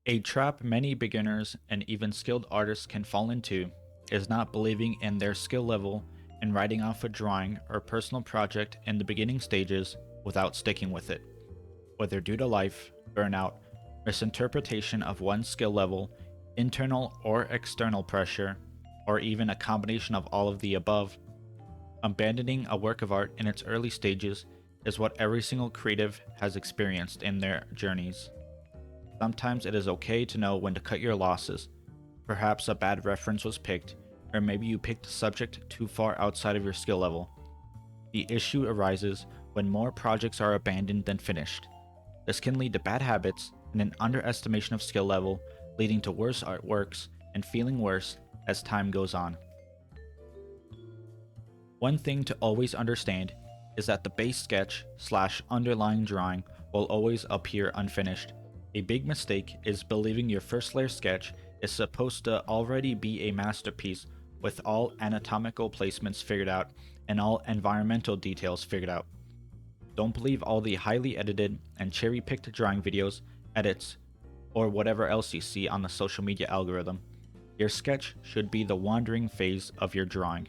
A trap many beginners and even skilled artists can fall into is not believing in their skill level and writing off a drawing or personal project in the beginning stages without sticking with it. Whether due to life, burnout, misinterpretation of one's skill level, internal or external pressure, or even a combination of all of the above, abandoning a work of art in its early stages is what every single creative has experienced in their journeys. Sometimes it is okay to know when to cut your losses. Perhaps a bad reference was picked, or maybe you picked a subject too far outside of your skill level. The issue arises when more projects are abandoned than finished. This can lead to bad habits and an underestimation of skill level, leading to worse artworks and feeling worse as time goes on. One thing to always understand is that the base sketch / underlying drawing will always appear unfinished. A big mistake is believing your first layer sketch is supposed to already be a masterpiece with all anatomical placements figured out and all environmental details figured out. Don't believe all the highly edited and cherry-picked drawing videos, edits, or whatever else you see on the social media algorithm. Your sketch should be the wandering phase of your drawing.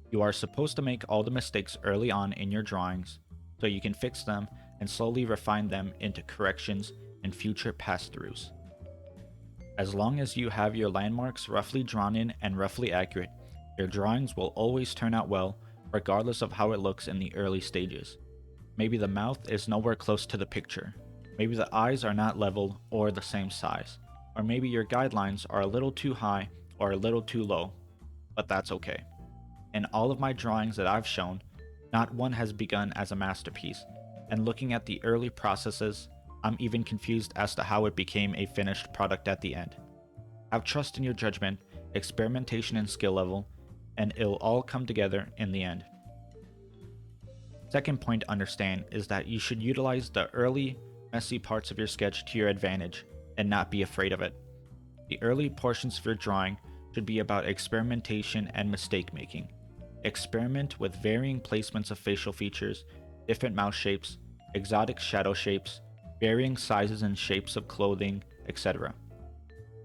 You are supposed to make all the mistakes early on in your drawings so you can fix them and slowly refine them into corrections and future pass-throughs. As long as you have your landmarks roughly drawn in and roughly accurate, your drawings will always turn out well regardless of how it looks in the early stages. Maybe the mouth is nowhere close to the picture. Maybe the eyes are not leveled or the same size. Or maybe your guidelines are a little too high or a little too low. But that's okay. In all of my drawings that I've shown, not one has begun as a masterpiece. And looking at the early processes, I'm even confused as to how it became a finished product at the end. Have trust in your judgment, experimentation and skill level, and it'll all come together in the end. Second point to understand is that you should utilize the early, messy parts of your sketch to your advantage and not be afraid of it. The early portions of your drawing should be about experimentation and mistake making. Experiment with varying placements of facial features, different mouth shapes, exotic shadow shapes, varying sizes and shapes of clothing, etc.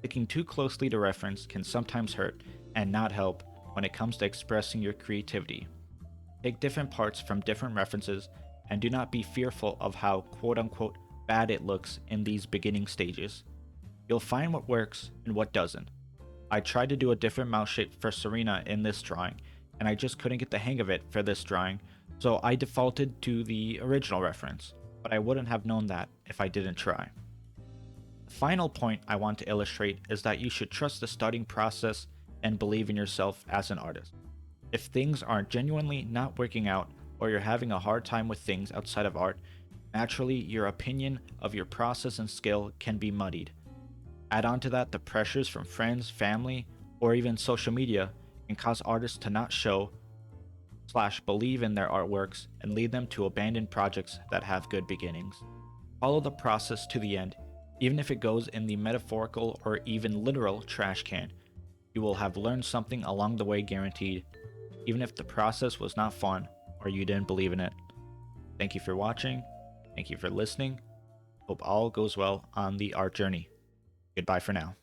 Sticking too closely to reference can sometimes hurt and not help when it comes to expressing your creativity. Take different parts from different references and do not be fearful of how quote-unquote bad it looks in these beginning stages. You'll find what works and what doesn't. I tried to do a different mouth shape for Serena in this drawing, and I just couldn't get the hang of it for this drawing, so I defaulted to the original reference, but I wouldn't have known that if I didn't try. The final point I want to illustrate is that you should trust the starting process and believe in yourself as an artist. If things are genuinely not working out or you're having a hard time with things outside of art, naturally your opinion of your process and skill can be muddied. Add on to that the pressures from friends, family, or even social media can cause artists to not show / believe in their artworks and lead them to abandon projects that have good beginnings. Follow the process to the end, even if it goes in the metaphorical or even literal trash can. You will have learned something along the way guaranteed, even if the process was not fun or you didn't believe in it. Thank you for watching. Thank you for listening. Hope all goes well on the art journey. Goodbye for now.